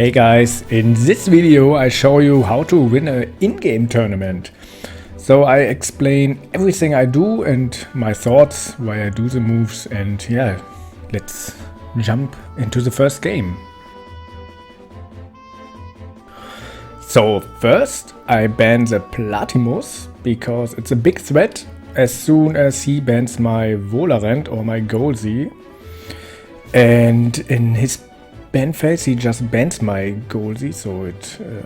Hey guys, in this video I show you how to win an in-game tournament. So I explain everything I do and my thoughts, why I do the moves, and yeah, let's jump into the first game. So first I ban the Platimus because it's a big threat as soon as he bans my Volarent or my Golzi. And in his ban phase he just bans my Golzi, so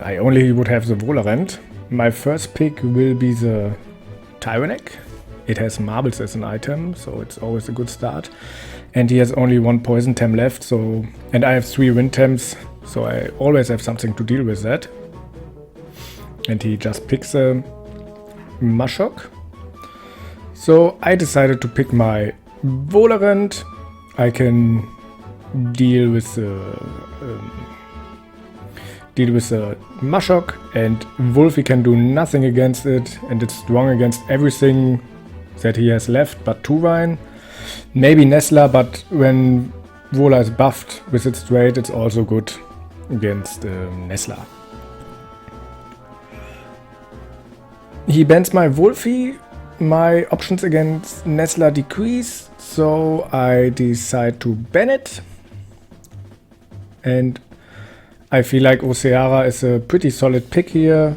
I only would have the Volarent. My first pick will be the Tyrannek. It has marbles as an item, so it's always a good start. And he has only one poison tem left, and I have 3 wind temps, so I always have something to deal with that. And he just picks a Mashok. So I decided to pick my Volarent. I can deal with the Mashok, and Wolfie can do nothing against it, and it's strong against everything that he has left but Tuvain. Maybe Nestler, but when Vola is buffed with its trait, it's also good against Nestler. He bans my Wolfie. My options against Nestler decrease, so I decide to ban it. And I feel like Oseara is a pretty solid pick here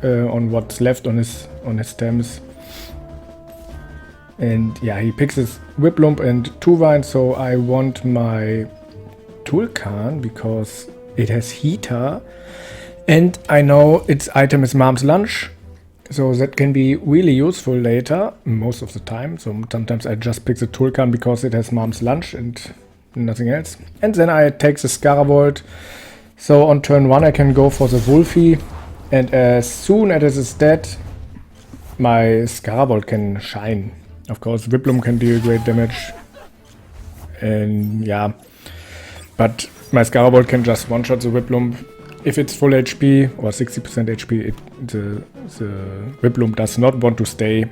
on what's left on his stems. And yeah, he picks his Whiplump and Tuvain, so I want my Tulkan because it has Heater. And I know its item is Mom's Lunch, so that can be really useful later, most of the time. So sometimes I just pick the Tulkan because it has Mom's Lunch and nothing else. And then I take the Scaravolt. So on turn 1 I can go for the Wolfie, and as soon as it is dead, my Scaravolt can shine. Of course, Whiplum can deal great damage. And yeah, but my Scaravolt can just one-shot the Whiplum. If it's full HP or 60% HP, the Whiplum does not want to stay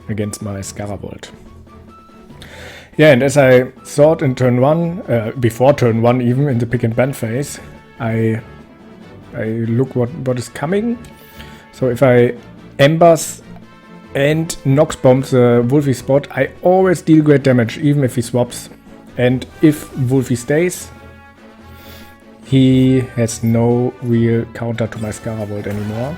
against my Scaravolt. Yeah, and as I thought in turn 1, before turn 1 even, in the pick and ban phase, I look what is coming. So if I Embers and Nox Bomb the Wolfie spot, I always deal great damage, even if he swaps. And if Wolfie stays, he has no real counter to my Scaravolt anymore.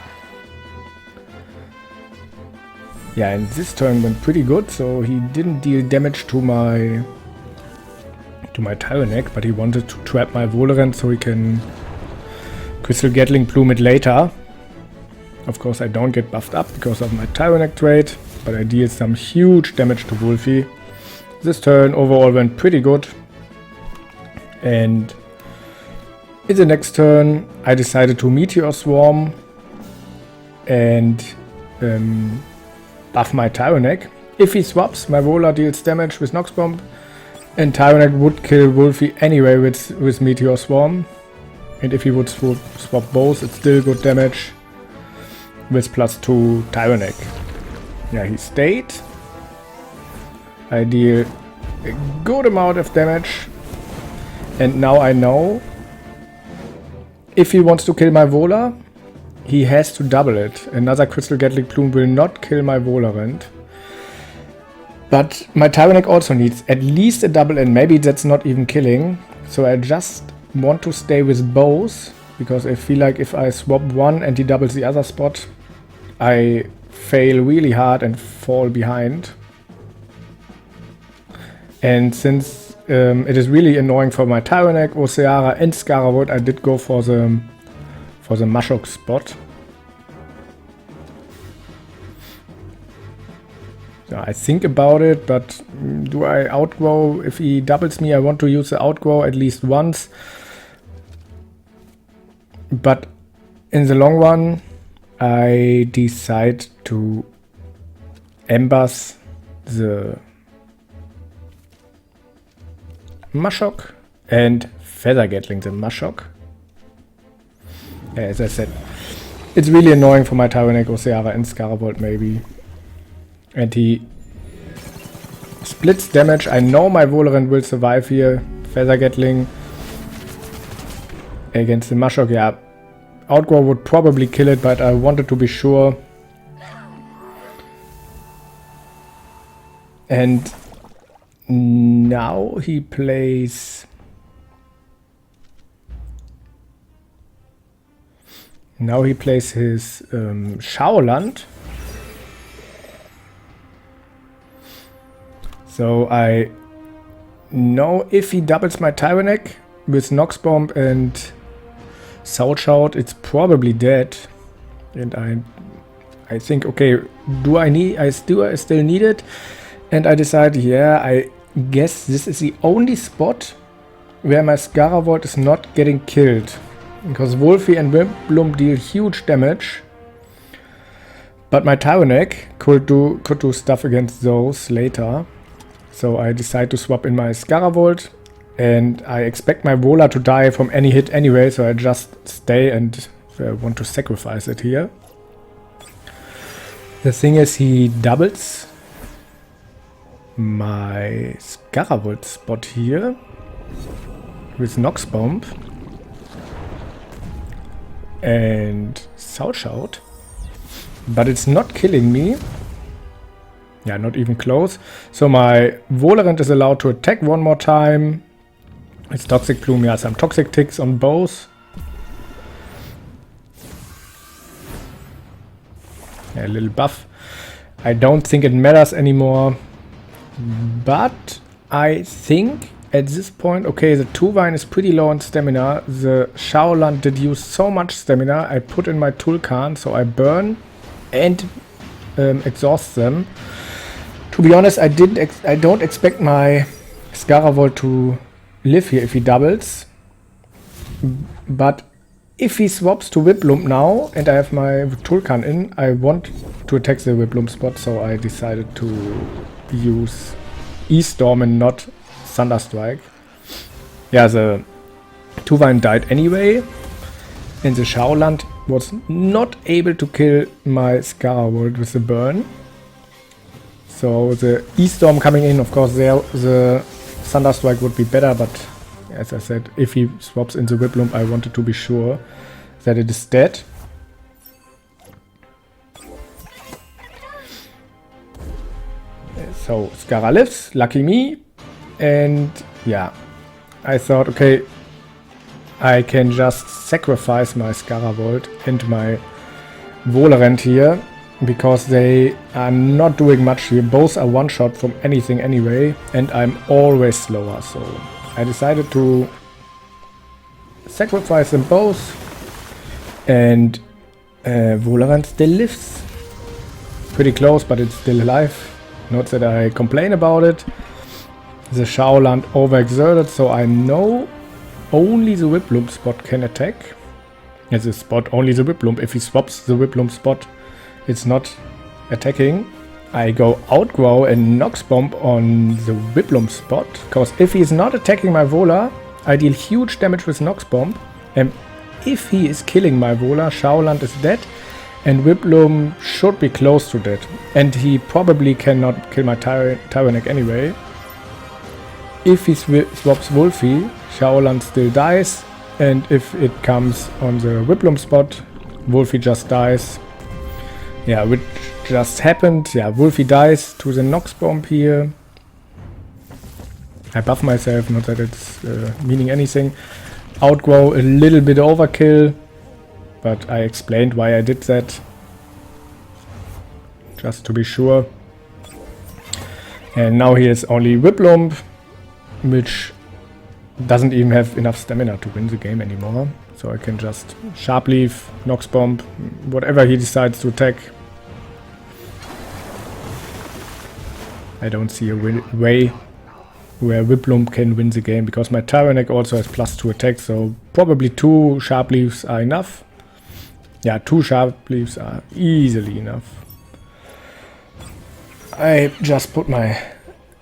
Yeah, and this turn went pretty good, so he didn't deal damage to my Tyrannek, but he wanted to trap my Volarent so he can Crystal Gatling Plume it later. Of course I don't get buffed up because of my Tyrannek trait, but I deal some huge damage to Wolfie. This turn overall went pretty good. And in the next turn I decided to Meteor Swarm and buff my Tyrannek. If he swaps, my Vola deals damage with Nox Bomb, and Tyrannek would kill Wolfie anyway with Meteor Swarm. And if he would swap both, it's still good damage with +2 Tyrannek. Yeah, he stayed. I deal a good amount of damage, and now I know if he wants to kill my Vola, he has to double it. Another Crystal Gatling Plume will not kill my Volarent. But my Tyrannek also needs at least a double, and maybe that's not even killing. So I just want to stay with both, because I feel like if I swap one and he doubles the other spot, I fail really hard and fall behind. And since it is really annoying for my Tyrannek, Oseara and Scaravolt, I did go for the Mashok spot. So I think about it, but do I outgrow? If he doubles me, I want to use the outgrow at least once. But in the long run, I decide to Embers the Mashok and Feather Gatling the Mashok. As I said, it's really annoying for my Tyrannek, Oseara and Scaravolt maybe. And he splits damage. I know my Volarent will survive here. Feather Gatling against the Mashok. Yeah, Outgrow would probably kill it, but I wanted to be sure. And now he plays... Now he plays his Shaoland. So I know if he doubles my Tyrannek with Nox Bomb and Soul Shout, it's probably dead. And I think, okay, I still need it? And I decide, yeah, I guess this is the only spot where my Scaravolt is not getting killed. Because Wolfie and Wimplum deal huge damage. But my Tyrannek could do stuff against those later. So I decide to swap in my Scaravolt. And I expect my Vola to die from any hit anyway. So I just stay and want to sacrifice it here. The thing is, he doubles my Scaravolt spot here with Nox Bomb and Soul Shout, but it's not killing me. Yeah, not even close. So my Volerant is allowed to attack one more time. It's Toxic Plume, yeah, some Toxic Ticks on both. Yeah, a little buff. I don't think it matters anymore. But I think at this point, okay, the Tuvine is pretty low on stamina. The Shaoland did use so much stamina. I put in my Tulkan, so I burn and exhaust them. To be honest, I don't expect my Scaravolt to live here if he doubles. But if he swaps to Whiplump now and I have my Tulkan in, I want to attack the Whiplump spot, so I decided to use E-Storm and not Thunderstrike. Yeah, the Tuvine died anyway, and the Shaoland was not able to kill my Scaravolt with the burn. So the E-Storm coming in, of course, there the Thunderstrike would be better, but as I said, if he swaps in the Whiplump, I wanted to be sure that it is dead. So Scara lives, lucky me, and yeah, I thought, okay, I can just sacrifice my Scaravolt and my Volerant here, because they are not doing much here. Both are one shot from anything anyway, and I'm always slower, so I decided to sacrifice them both, and Volerant still lives. Pretty close, but it's still alive. Not that I complain about it. The Shaoland overexerted, so I know only the Whiplump spot can attack. It's a spot, only the Whiplump. If he swaps the Whiplump spot, it's not attacking. I go Outgrow and Nox Bomb on the Whiplump spot, because if he's not attacking my Vola, I deal huge damage with Nox Bomb. And if he is killing my Vola, Shaoland is dead. And Whiplump should be close to that. And he probably cannot kill my Tyrannek anyway. If he swaps Wolfie, Shaoland still dies. And if it comes on the Whiplump spot, Wolfie just dies. Yeah, which just happened. Yeah, Wolfie dies to the Nox Bomb here. I buff myself, not that it's meaning anything. Outgrow a little bit overkill. But I explained why I did that, just to be sure. And now he has only Whiplump, which doesn't even have enough stamina to win the game anymore. So I can just Sharp Leaf, Nox Bomb, whatever he decides to attack. I don't see a way where Whiplump can win the game, because my Tyrannek also has +2 attack, so probably 2 Sharp Leaves are enough. Yeah, 2 Sharp Leaves are easily enough. I just put my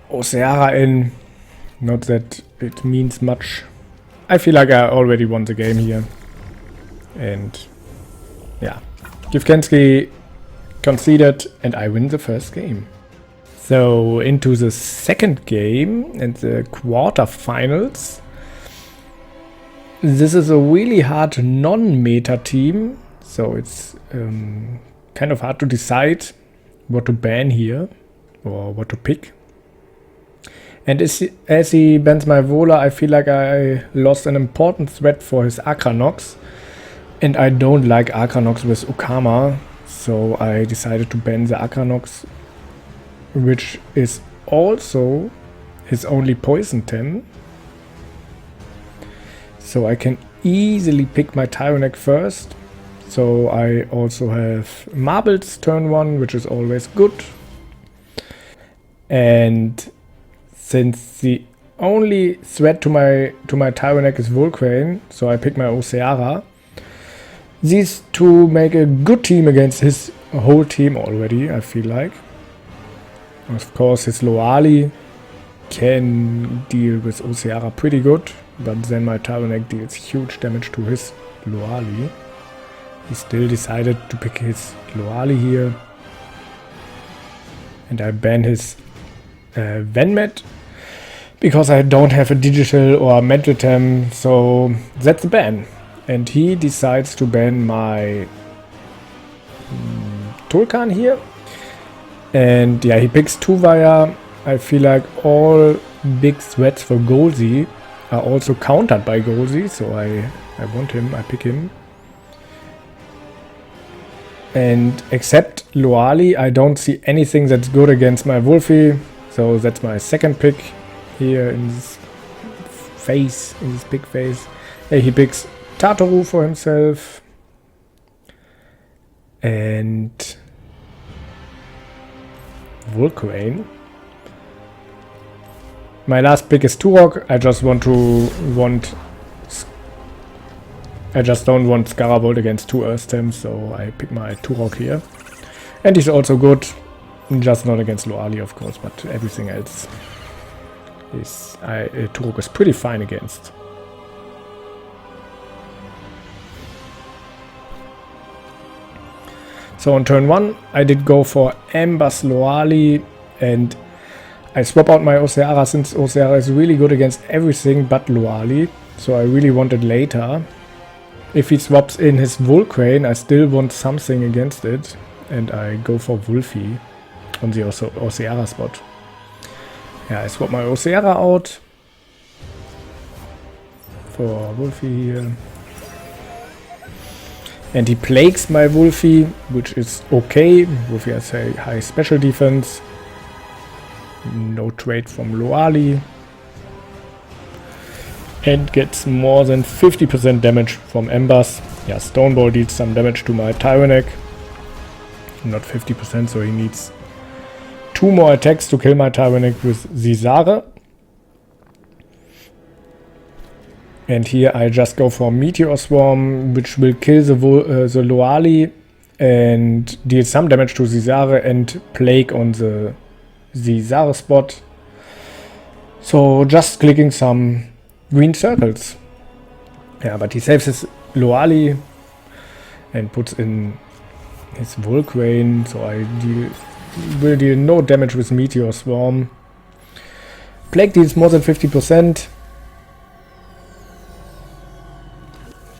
Oseara in. Not that it means much. I feel like I already won the game here. And yeah, Givkensky conceded and I win the first game. So into the second game and the quarterfinals. This is a really hard non-meta team, so it's kind of hard to decide what to ban here or what to pick. And as he bans my Vola, I feel like I lost an important threat for his Akranox. And I don't like Akranox with Okama, so I decided to ban the Akranox, which is also his only poison tem. So I can easily pick my Tyrannek first. So I also have Marbles turn 1, which is always good. And since the only threat to my Tyrannek is Volcrane, so I pick my Oseara. These two make a good team against his whole team already, I feel like. Of course, his Loali can deal with Oseara pretty good, but then my Tyrannek deals huge damage to his Loali. He still decided to pick his Loali here. And I ban his Venmet because I don't have a digital or mental tem, so that's the ban. And he decides to ban my Tulkan here. And yeah, he picks Tuvaya. I feel like all big threats for Golzi are also countered by Golzi, so I want him, I pick him. And except Loali, I don't see anything that's good against my Wolfie, so that's my second pick here in this phase, in this big phase. Hey, he picks Tataru for himself. And Volcrane. My last pick is Turok. I just don't want Scarabolt against 2 Earth Stems, so I pick my Turok here. And he's also good, just not against Loali, of course, but everything else is Turok is pretty fine against. So on turn 1, I did go for Ember's Loali, and I swap out my Oseara since Oseara is really good against everything but Loali. So I really wanted later. If he swaps in his Volcrane, I still want something against it. And I go for Wolfie on the Oseara spot. Yeah, I swap my Oseara out for Wolfie here. And he plagues my Wolfie, which is okay. Wolfie has a high special defense. No trade from Loali. And gets more than 50% damage from Embers. Yeah, Stoneball deals some damage to my Tyrannek. Not 50%, so he needs 2 more attacks to kill my Tyrannek with Zizare. And here I just go for Meteor Swarm, which will kill the Loali and deal some damage to Zizare and Plague on the Zizare spot. So just clicking some green circles. Yeah, but he saves his Loali and puts in his Volcrane, so I will deal no damage with Meteor Swarm. Plague deals more than 50%.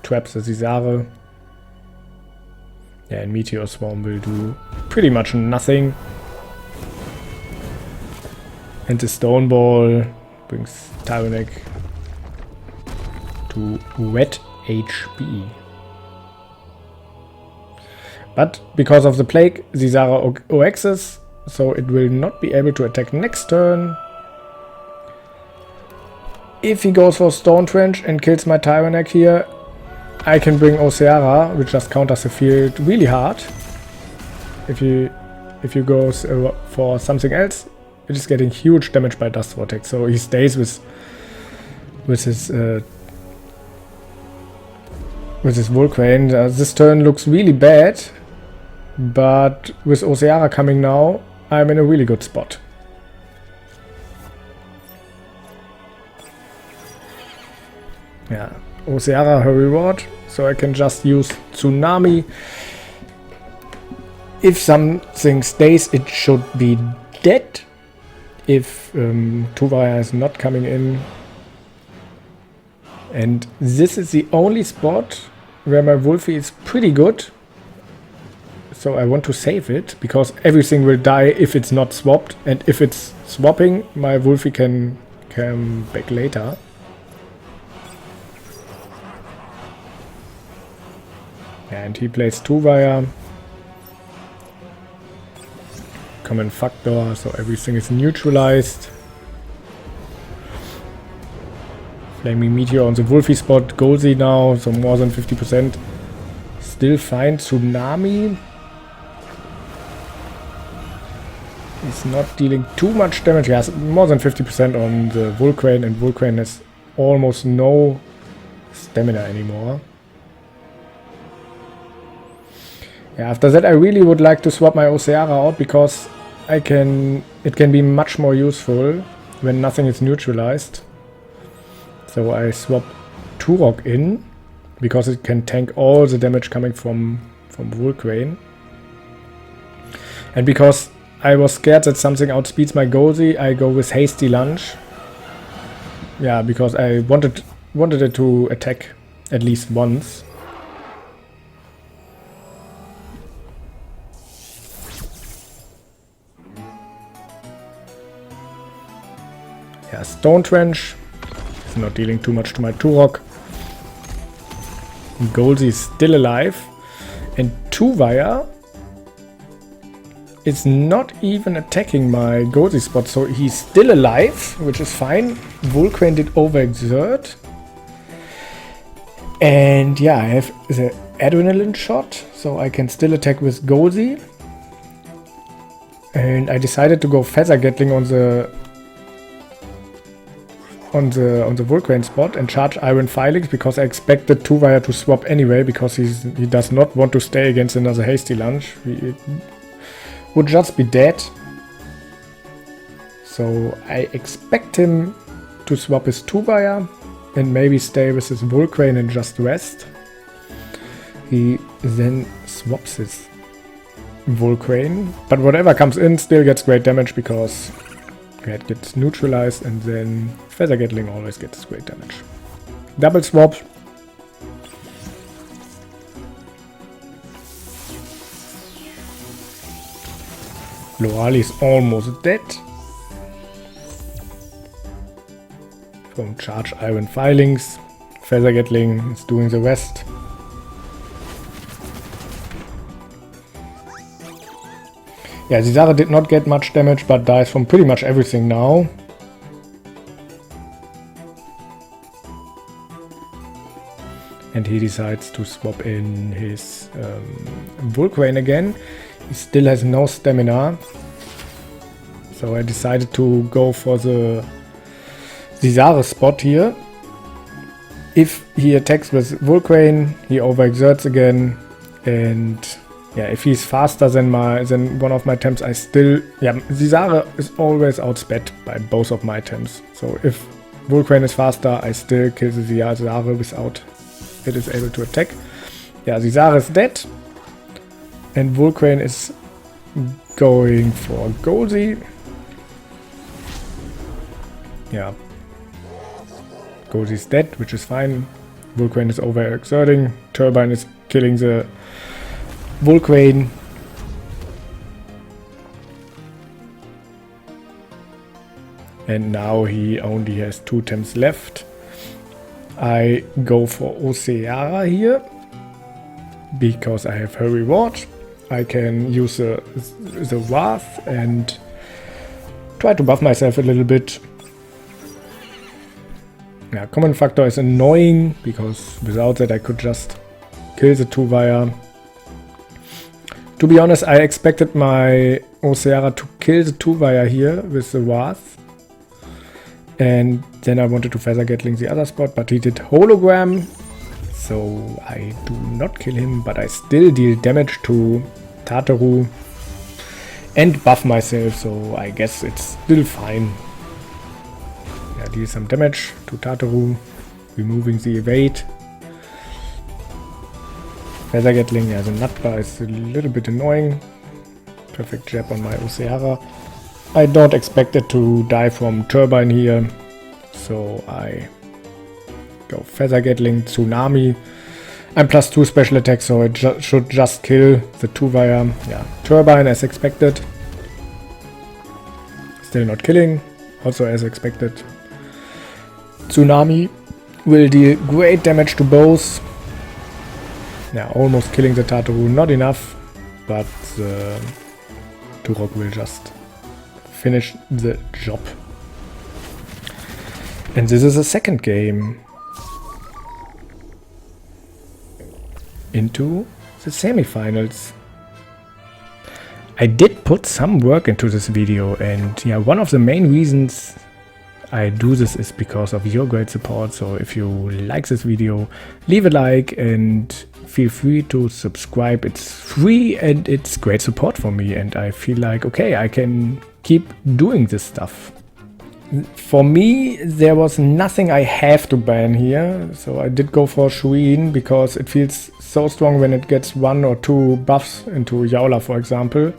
Traps the Zizare. Yeah, and Meteor Swarm will do pretty much nothing. And the Stone Ball brings Tyrannek to wet HP. But because of the Plague, Zizare OXs, so it will not be able to attack next turn. If he goes for Stone Trench and kills my Tyrannek here, I can bring Oseara, which just counters the field really hard. If you go for something else, it is getting huge damage by Dust Vortex. So he stays with his Volcrane. This turn looks really bad, but with Oseara coming now, I'm in a really good spot. Yeah, Oseara her reward, so I can just use Tsunami. If something stays, it should be dead. If Tuvaya is not coming in, And this is the only spot where my Wolfie is pretty good. So I want to save it, because everything will die if it's not swapped. And if it's swapping, my Wolfie can come back later. And he plays 2-wire. Common factor, so everything is neutralized. Flaming Meteor on the Wolfie spot. Goldsy now, so more than 50%. Still fine. Tsunami. He's not dealing too much damage. He has more than 50% on the Volcrane, and Volcrane has almost no stamina anymore. Yeah, after that I really would like to swap my Oceara out, because it can be much more useful when nothing is neutralized. So I swap Turok in, because it can tank all the damage coming from Volcrane. And because I was scared that something outspeeds my Goldsy, I go with Hasty Lunge. Yeah, because I wanted it to attack at least once. Yeah, Stone Trench. It's not dealing too much to my Turok. Goldsy is still alive. And 2-wire is not even attacking my Goldsy spot, so he's still alive, which is fine. Volcrane did overexert. And yeah, I have the Adrenaline Shot, so I can still attack with Goldsy. And I decided to go Feather Gatling on the Volcrane spot and charge Iron Filings, because I expected 2-wire to swap anyway, because he does not want to stay against another Hasty Lunge. He would just be dead. So I expect him to swap his 2-wire and maybe stay with his Volcrane and just rest. He then swaps his Volcrane, but whatever comes in still gets great damage, because it gets neutralized, and then Feather Gatling always gets great damage. Double swap. Loali is almost dead. From charge Iron Filings. Feather Gatling is doing the rest. Yeah, Zizara did not get much damage, but dies from pretty much everything now. And he decides to swap in his Volcrane again. He still has no stamina. So I decided to go for the Zizara spot here. If he attacks with Volcrane, he overexerts again. And yeah, if he's faster than one of my Temps, I still... Yeah, Zizara is always outsped by both of my Temps. So if Volcrane is faster, I still kill the Zizara without it is able to attack. Yeah, Zizara is dead. And Volcrane is going for Goldsy. Yeah. Goldsy is dead, which is fine. Volcrane is overexerting. Turbine is killing the Volcrane. And now he only has 2 Temps left. I go for Oceara here, because I have her reward. I can use the Wrath and try to buff myself a little bit. Yeah, Common Factor is annoying, because without that I could just kill the 2-wire. To be honest, I expected my Oceara to kill the 2-wire here with the Wrath. And then I wanted to Feather Gatling the other spot, but he did Hologram. So I do not kill him, but I still deal damage to Tataru and buff myself, so I guess it's still fine. Yeah, deal some damage to Tataru, removing the evade. Feather Gatling, yeah, the Nutbar is a little bit annoying. Perfect jab on my Oceara. I don't expect it to die from Turbine here, so I Go Feather Gatling, Tsunami. I'm +2 special attack, so it should just kill the 2-wire. Yeah, Turbine as expected. Still not killing, also as expected. Tsunami will deal great damage to both. Yeah, almost killing the Tataru, not enough, but the Turok will just finish the job. And this is the second game into the semifinals. I did put some work into this video, and yeah, one of the main reasons I do this is because of your great support. So if you like this video, leave a like and feel free to subscribe. It's free and it's great support for me, and I feel like, okay, I can keep doing this stuff. For me, there was nothing I have to ban here, so I did go for Shuin because it feels so strong when it gets 1 or 2 buffs into Yaula, for example.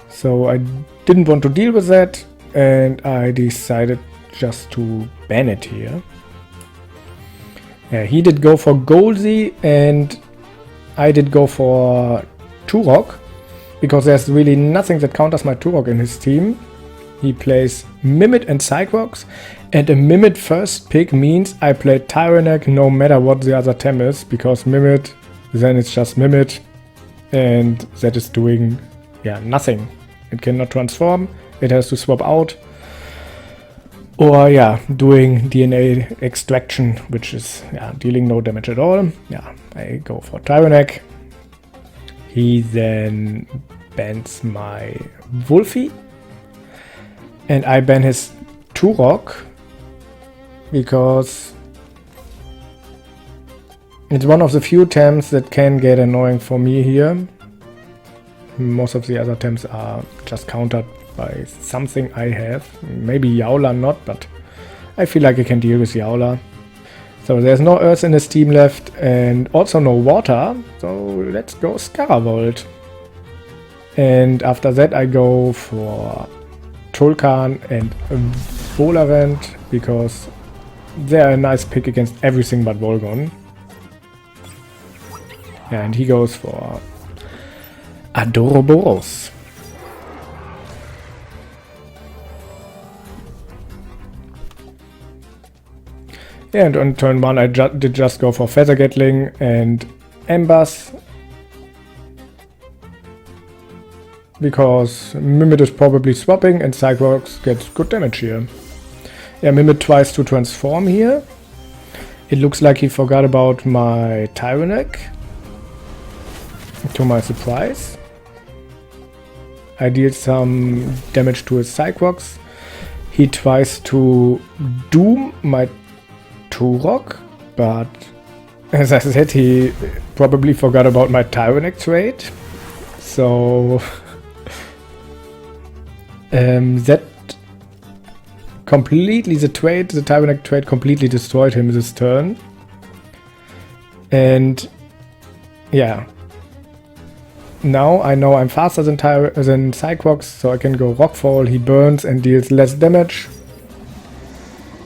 So I didn't want to deal with that, and I decided just to ban it here. Yeah, he did go for Goldsy, and I did go for Turok, because there's really nothing that counters my Turok in his team. He plays Mimit and Cyclops, and a Mimit first pick means I play Tyrannek no matter what the other tem is, because Mimit, then it's just Mimit, and that is doing, yeah, nothing. It cannot transform, it has to swap out, or yeah, doing DNA extraction, which is dealing no damage at all. Yeah, I go for Tyrannek. He then bans my Wolfie. And I ban his Turok because it's one of the few tems that can get annoying for me here. Most of the other tems are just countered by something I have. Maybe Yaula not, but I feel like I can deal with Yaula. So there's no Earth in his team left and also no Water. So let's go Scaravolt. And after that I go for Tulkan and Volarant, because they're a nice pick against everything but Volgon. Yeah, and he goes for Adoroboros. Yeah, and on turn 1 I did just go for Feather Gatling and Embers, because Mimit is probably swapping and Cyclops gets good damage here. Yeah, Mimit tries to transform here. It looks like he forgot about my Tyrannek, to my surprise. I deal some damage to his Cyclops. He tries to doom my Turok, but as I said, he probably forgot about my Tyrannek trade. So that completely, the Tyrannek trade completely destroyed him this turn. And yeah, now I know I'm faster than Cyclops, so I can go Rockfall. He burns and deals less damage.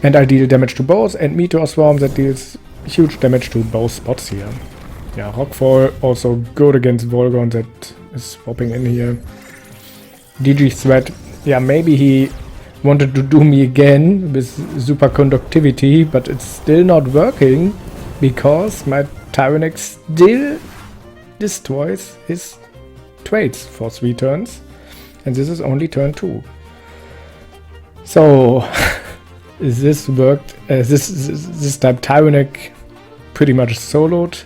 And I deal damage to both, and Meteor Swarm that deals huge damage to both spots here. Yeah, Rockfall also good against Volgon that is swapping in here. DG Threat. Yeah, maybe he wanted to do me again with superconductivity, but it's still not working because my Tyrannek still destroys his trades for 3 turns, and this is only turn 2. So this worked. This time Tyrannek pretty much soloed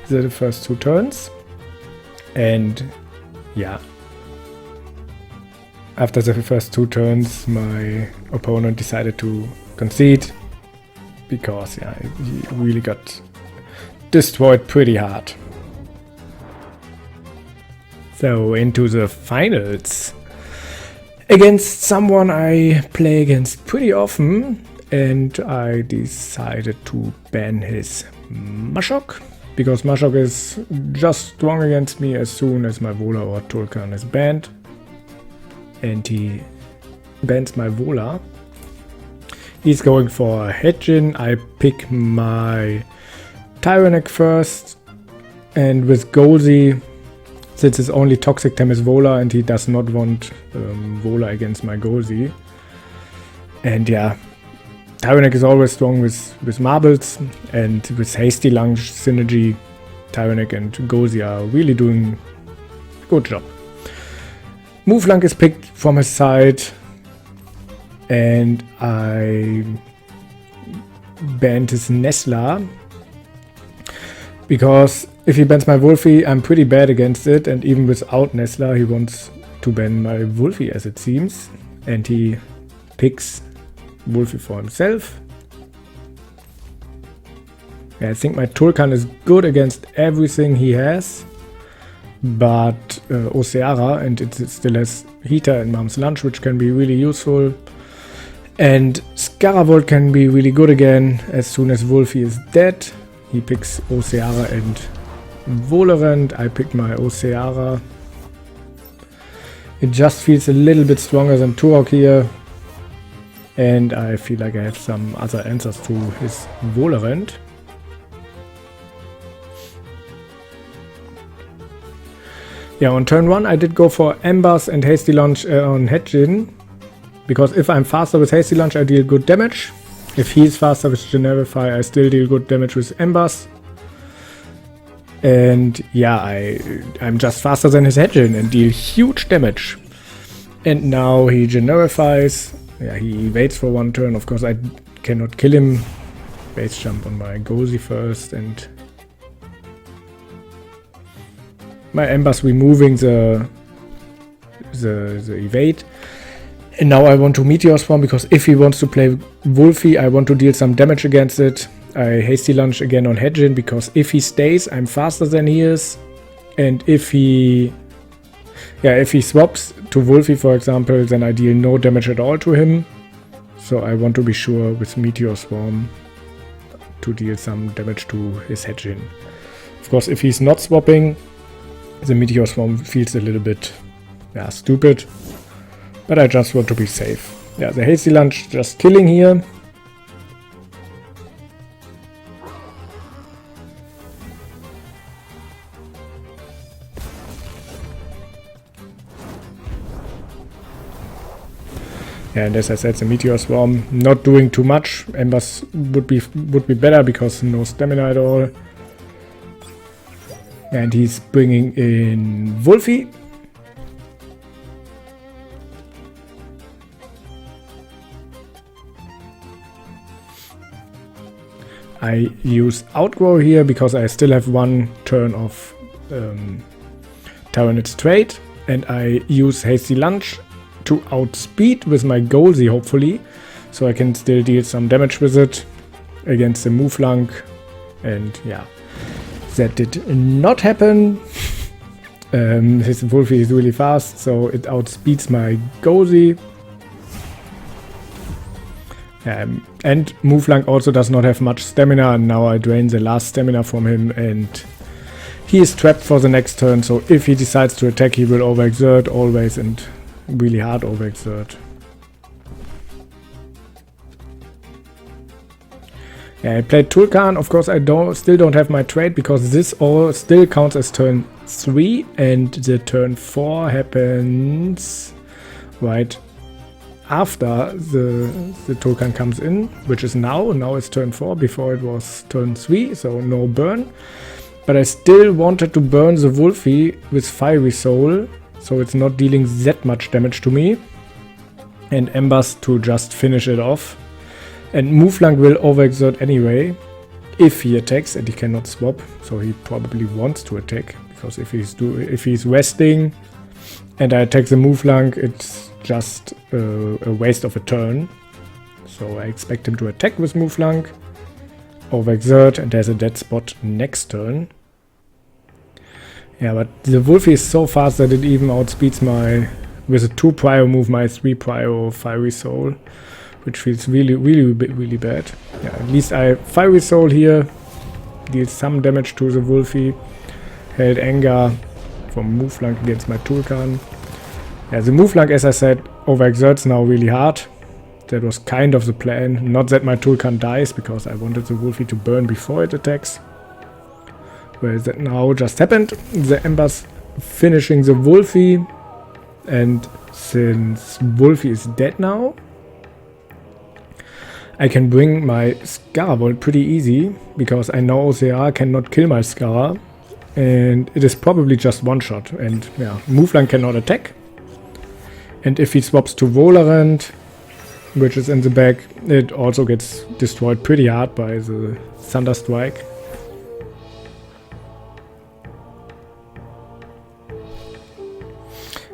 the first 2 turns, and yeah. After the first 2 turns, my opponent decided to concede because yeah, he really got destroyed pretty hard. So into the finals against someone I play against pretty often, and I decided to ban his Mashok because Mashok is just strong against me as soon as my Vola or Tulkan is banned. And he bans my Vola. He's going for a Hedgin. I pick my Tyrannic first. And with Golzi, since his only toxic tem is Vola and he does not want Vola against my Golzi. And yeah, Tyrannic is always strong with marbles, and with Hasty Lunge synergy, Tyrannic and Golzi are really doing a good job. Movelang is picked from his side, and I banned his Nestler, because if he bans my Wolfie, I'm pretty bad against it, and even without Nestler, he wants to ban my Wolfie as it seems, and he picks Wolfie for himself. Yeah, I think my Tulkan is good against everything he has, but Oseara, and it still has Heater and Mom's Lunch, which can be really useful. And Scaravolt can be really good again as soon as Wolfie is dead. He picks Oseara and Volerant. I pick my Oseara. It just feels a little bit stronger than Turok here. And I feel like I have some other answers to his Volerant. Yeah, on turn 1 I did go for Embers and Hasty Lunge on Hedgin. Because if I'm faster with Hasty Lunge, I deal good damage. If he's faster with Generify, I still deal good damage with Embers. And yeah, I'm just faster than his Hedgin and deal huge damage. And now he Generifies. Yeah, he waits for one turn. Of course, I cannot kill him. Base jump on my Golzi first, and my Embers removing the evade. And now I want to Meteor Swarm, because if he wants to play Wolfie, I want to deal some damage against it. I Hasty Lunge again on Hedgin, because if he stays, I'm faster than he is. And if he swaps to Wolfie, for example, then I deal no damage at all to him. So I want to be sure with Meteor Swarm to deal some damage to his Hedgin. Of course, if he's not swapping, the Meteor Swarm feels a little bit stupid. But I just want to be safe. Yeah, the Hasty Lunge just killing here. Yeah, and as I said, the Meteor Swarm not doing too much. Embers would be better because no stamina at all. And he's bringing in Wolfie. I use Outgrow here because I still have one turn of Tyrannid's Trait, and I use Hasty Lunge to outspeed with my Golzi, hopefully, so I can still deal some damage with it against the Movelang. And yeah, that did not happen. His Wolfie is really fast, so it outspeeds my Golzi. And Movelang also does not have much stamina, and now I drain the last stamina from him, and he is trapped for the next turn. So if he decides to attack, he will overexert always, and really hard overexert. Yeah, I played Tulkan. Of course, I still don't have my trait, because this all still counts as turn 3, and the turn 4 happens right after the Tulkan comes in, which is now. Now it's turn 4, before it was turn 3, so no burn. But I still wanted to burn the Wolfie with Fiery Soul, so it's not dealing that much damage to me. And Embers to just finish it off. And Movelang will overexert anyway, if he attacks, and he cannot swap, so he probably wants to attack, because if he's resting and I attack the Movelang, it's just a waste of a turn. So I expect him to attack with Movelang, overexert, and there's a dead spot next turn. Yeah, but the Wolfie is so fast that it even outspeeds with a 2 prio move, my 3 prio Fiery Soul, which feels really bad. Yeah, at least I Fiery Soul here, deals some damage to the Wolfie, held Anger from Movelang against my Tulkan. Yeah, the Movelang, as I said, overexerts now really hard, That was kind of the plan. Not that my Tulkan dies, because I wanted the Wolfie to burn before it attacks. Well, that now just happened. The Embers finishing the Wolfie. And since Wolfie is dead now, I can bring my Scaravolt pretty easy, because I know OCR cannot kill my Scara. And it is probably just one shot. And yeah, Mouflon cannot attack. And if he swaps to Volerant, which is in the back, it also gets destroyed pretty hard by the Thunder Strike.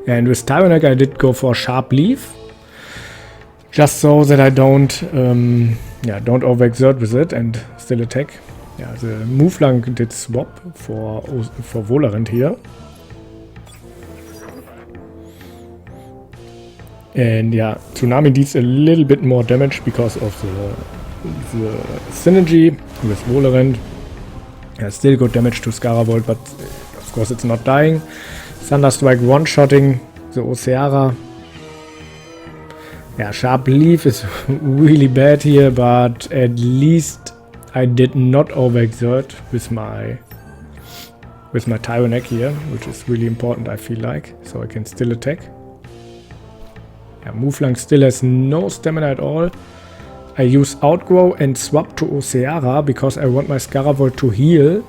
And with Tyrannek I did go for Sharp Leaf, just so that I don't overexert with it and still attack. Yeah, the Mouflon did swap for Volerant here. And yeah, Tsunami deals a little bit more damage because of the synergy with Volerant. Yeah, still good damage to Scaravolt, but of course it's not dying. Thunderstrike one-shotting the Oceara. Yeah, Sharp Leaf is really bad here, but at least I did not overexert with my Tyrannek here, which is really important, I feel like, so I can still attack. Yeah, Mouflon still has no stamina at all. I use Outgrow and swap to Oceara because I want my Scaravolt to heal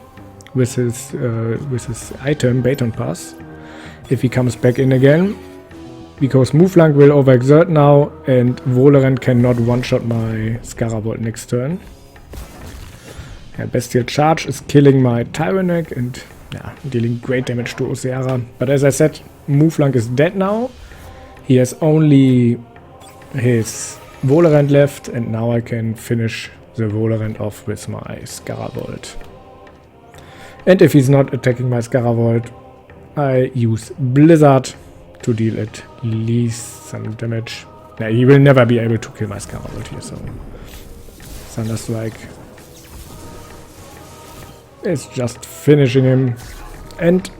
with his item, Baton Pass, if he comes back in again. Because Mouflon will overexert now and Volerant cannot one-shot my Scaravolt next turn. Yeah, Bestial Charge is killing my Tyrannek and dealing great damage to Oceara. But as I said, Mouflon is dead now. He has only his Volerant left, and now I can finish the Volerant off with my Scaravolt. And if he's not attacking my Scaravolt, I use Blizzard to deal at least some damage. Yeah, he will never be able to kill my Scaravolt here, so Thunderstrike is just finishing him. And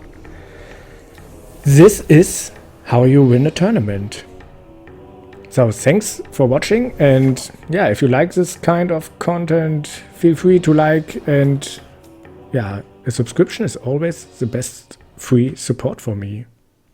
this is how you win a tournament. So thanks for watching, and yeah, if you like this kind of content, feel free to like, and yeah, a subscription is always the best free support for me.